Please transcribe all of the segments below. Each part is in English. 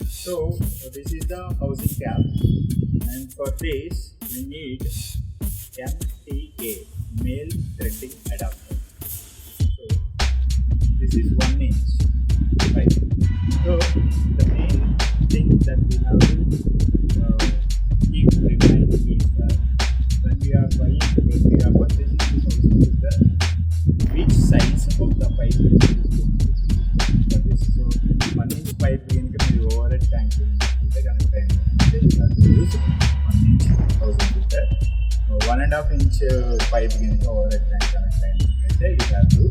So this is the housing cap, and for this we need MTA, male threading adapter. So this is 1 inch, right? So the main thing that we have to keep in mind is that when we are purchasing this housing filter, which size of the pipe is used for this. So 1 inch pipe కనుక మీరు over head tank ఉంటే కనుక use 1 inch housing filter. 1.5 inch pipe కనుక over head tank connect అయితే you have to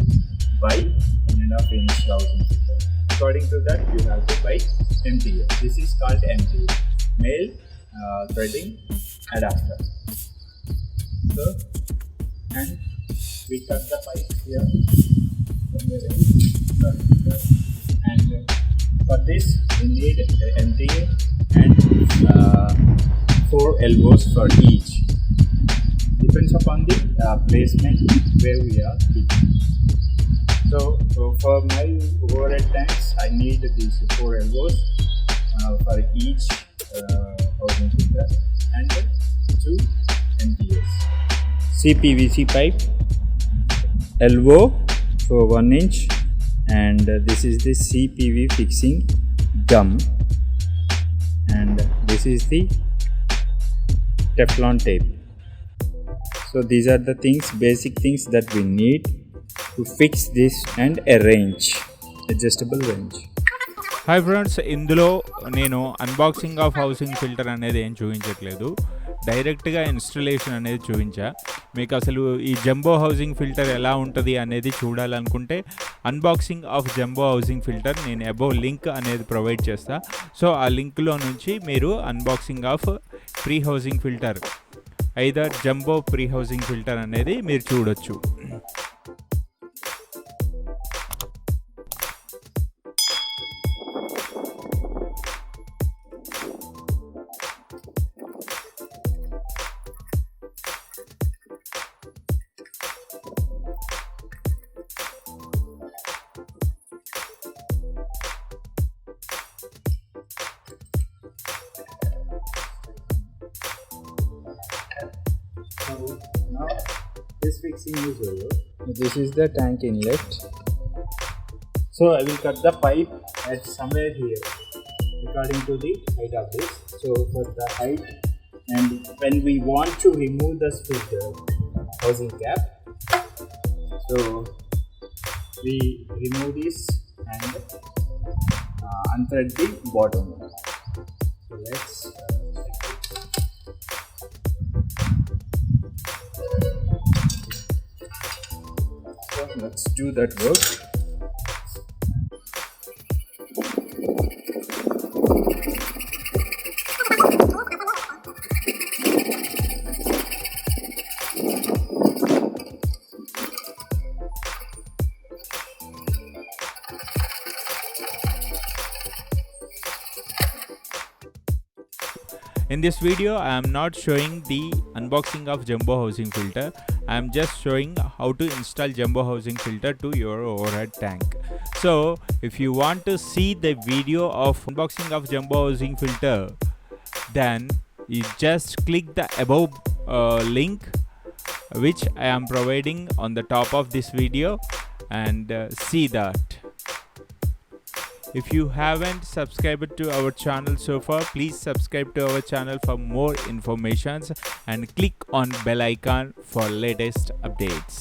buy 1.5 inch housing filter. According to that, you have to buy MTA. This is called MTA, male threading adapter. So, and we cut the pipe here, and for this we need MTA and 4 elbows for each. Depends upon the placement where we are keeping. So for my overhead tanks, I need these 4 elbows for each housing filter and 2 MTAs. CPVC pipe, elbow for 1 inch, and this is the CPV fixing gum, and this is the Teflon tape. So these are the things, basic things that we need to fix this, and a range, adjustable range. Hi friends, ఇందులో నేను unboxing of housing filter అనేది ఏం చూపించట్లేదు, డైరెక్ట్గా installation అనేది చూపించా. మీకు అసలు ఈ జంబో హౌసింగ్ ఫిల్టర్ ఎలా ఉంటుంది అనేది చూడాలనుకుంటే unboxing of jumbo housing filter నేను అబోవ్ లింక్ అనేది ప్రొవైడ్ చేస్తా. సో ఆ లింక్లో నుంచి మీరు unboxing of pre housing filter, either jumbo pre housing filter అనేది మీరు చూడొచ్చు. So now this fixing is over. This is the tank inlet. So I will cut the pipe at somewhere here according to the height of this. So for the height, and when we want to remove the filter housing cap, so we remove this and unthread the bottom. So let's let's do that work. In this video, I am not showing the unboxing of jumbo housing filter. I am just showing how to install jumbo housing filter to your overhead tank. So if you want to see the video of unboxing of jumbo housing filter, then you just click the above link which I am providing on the top of this video, and see that. If you haven't subscribed to our channel so far, please subscribe to our channel for more informations and click on bell icon for latest updates.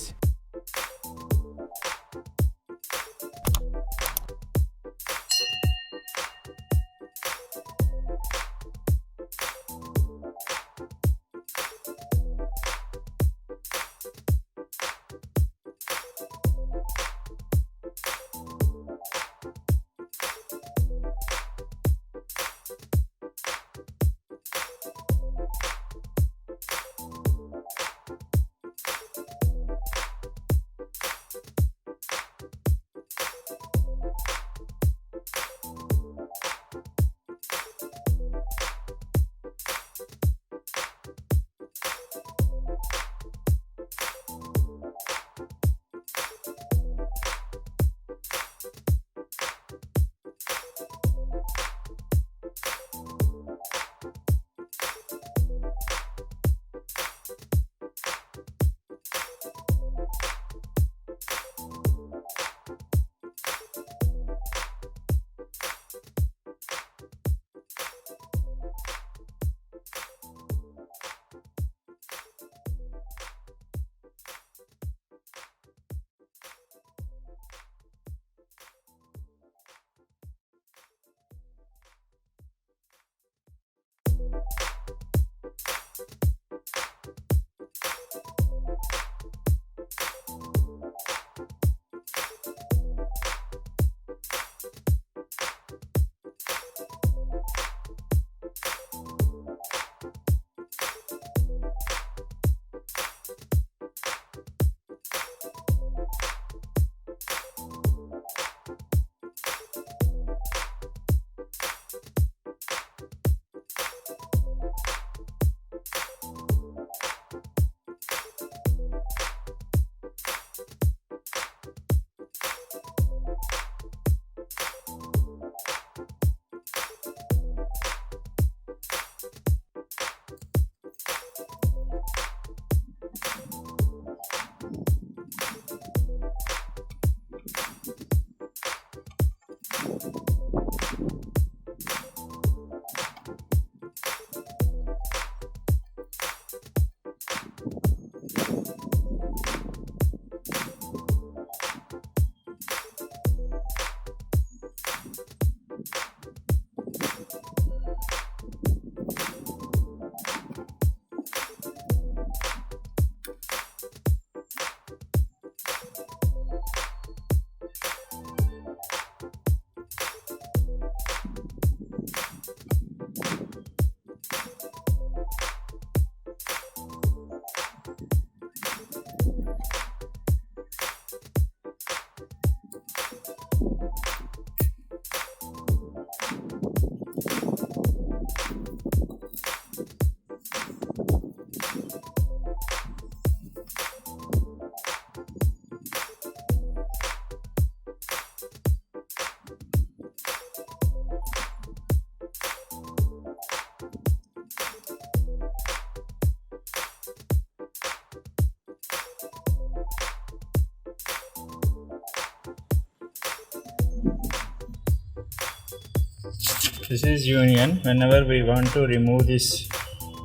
this is union. Whenever we want to remove this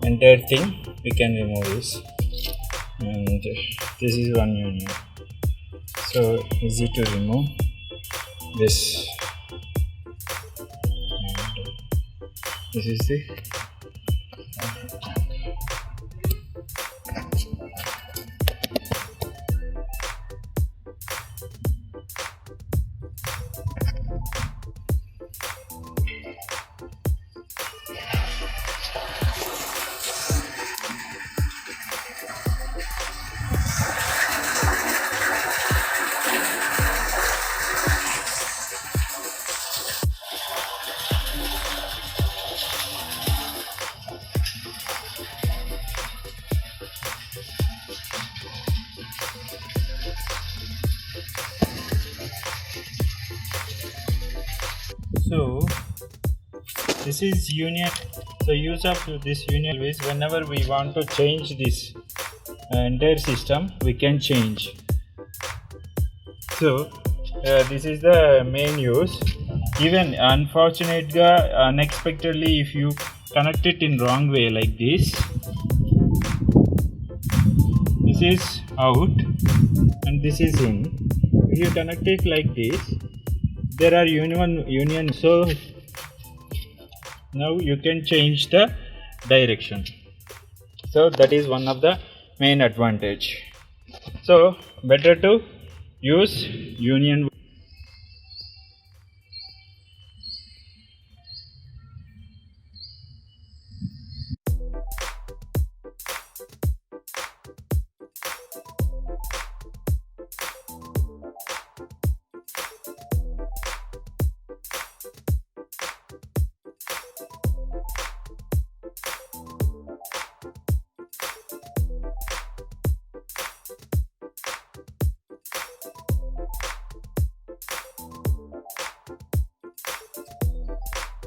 entire thing, we can remove this, and this is one union, so easy to remove this, and this is the so this is union. So use of this union is whenever we want to change this entire system, we can change. So this is the main use. Even unexpectedly, if you connect it in wrong way like this is out and this is in. If you connect it like this, there are union, so now you can change the direction. So that is one of the main advantage. So better to use union.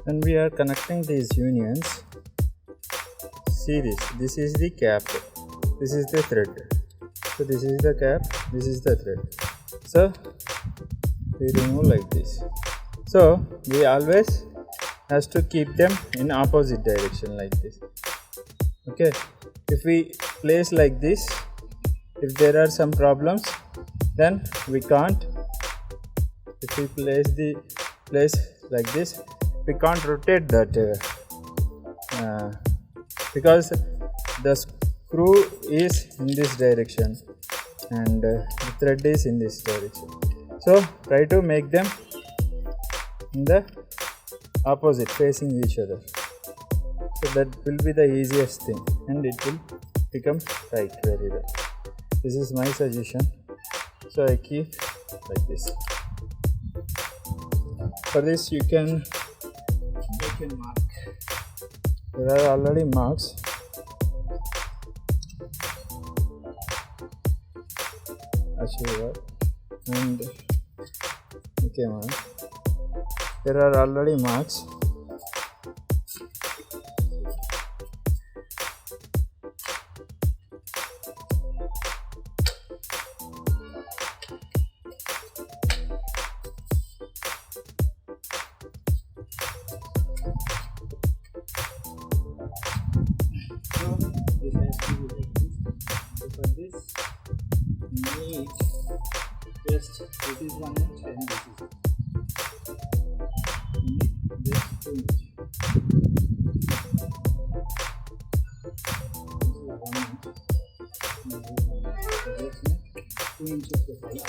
When we are connecting these unions, see this is the cap, this is the thread, so this is the cap, this is the thread, so we remove like this. So we always has to keep them in opposite direction like this. Okay, if we place like this, if there are some problems, then we can't. If we place like this, we can't rotate that because the screw is in this direction and the thread is in this direction. So try to make them in the opposite, facing each other. So that will be the easiest thing and it will become tight very well. This is my suggestion. So I keep like this. For this you can make a mark. There are already marks. And okay, mark. There are already marks. This has to be like this. So for this, need just this is 1 inch and this is need just 2 inch. This is 1 inch. And this is 1 inch. So just make 2 inches of height.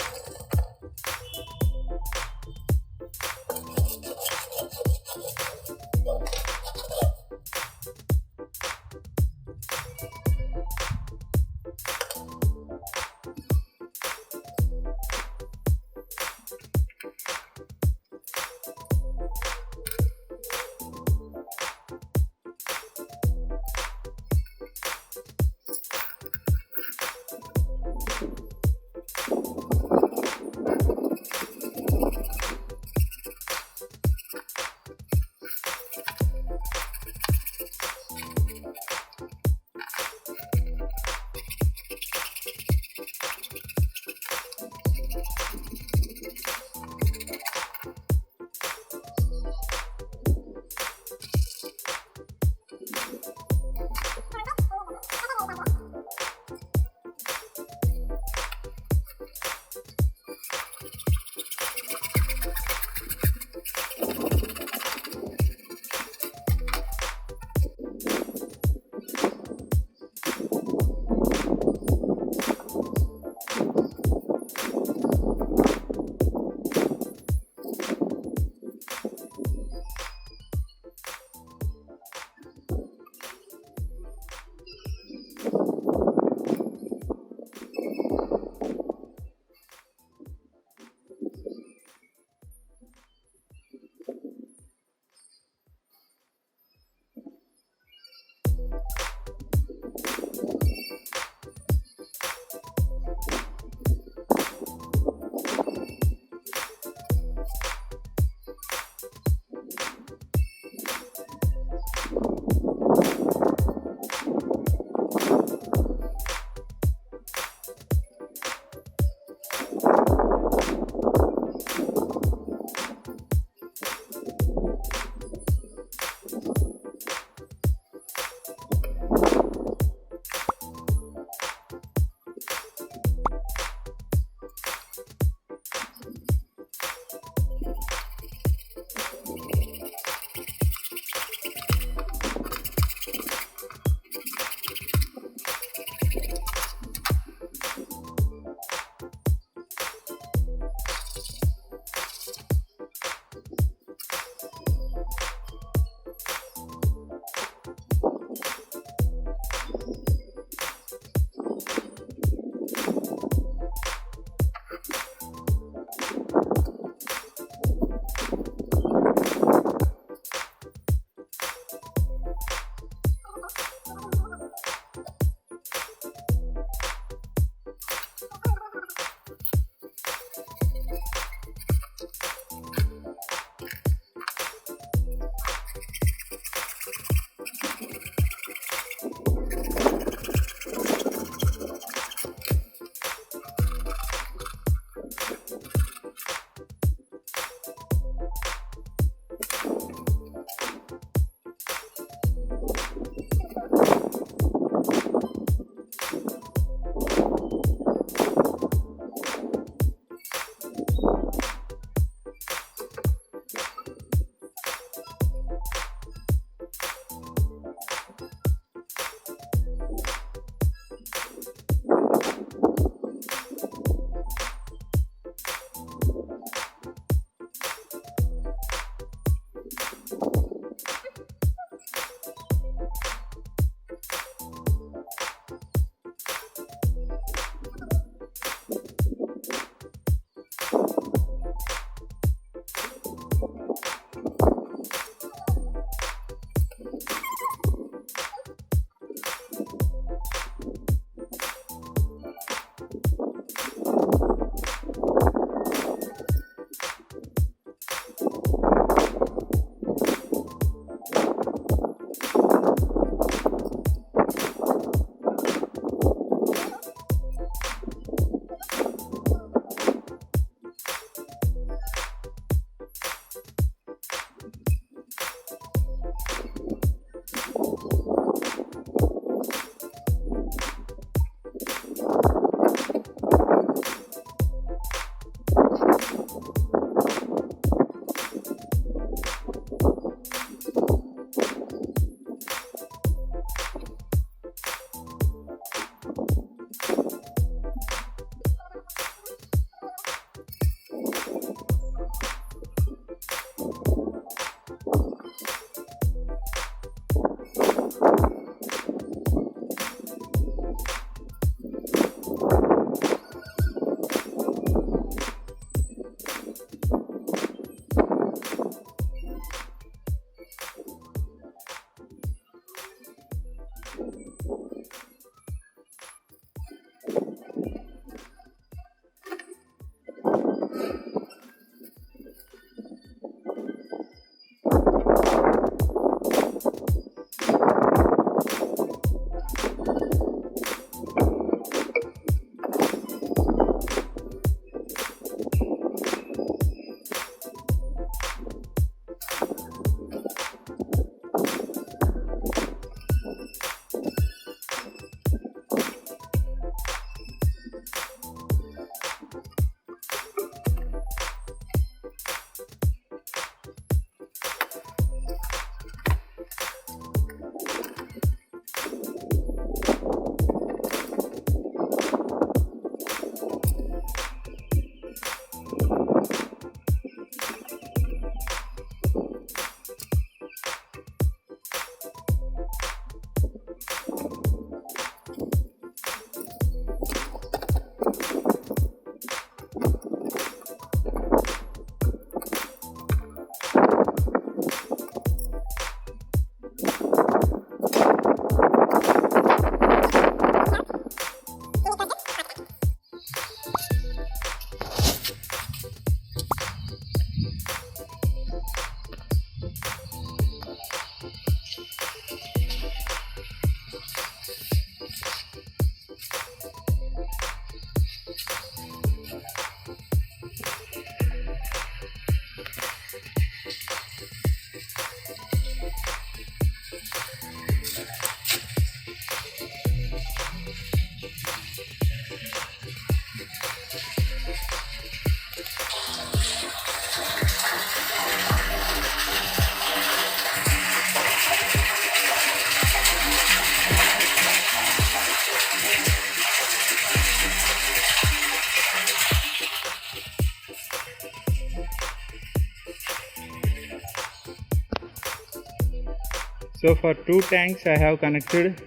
So for 2 tanks I have connected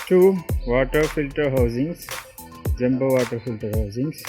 2 water filter housings, jumbo water filter housings.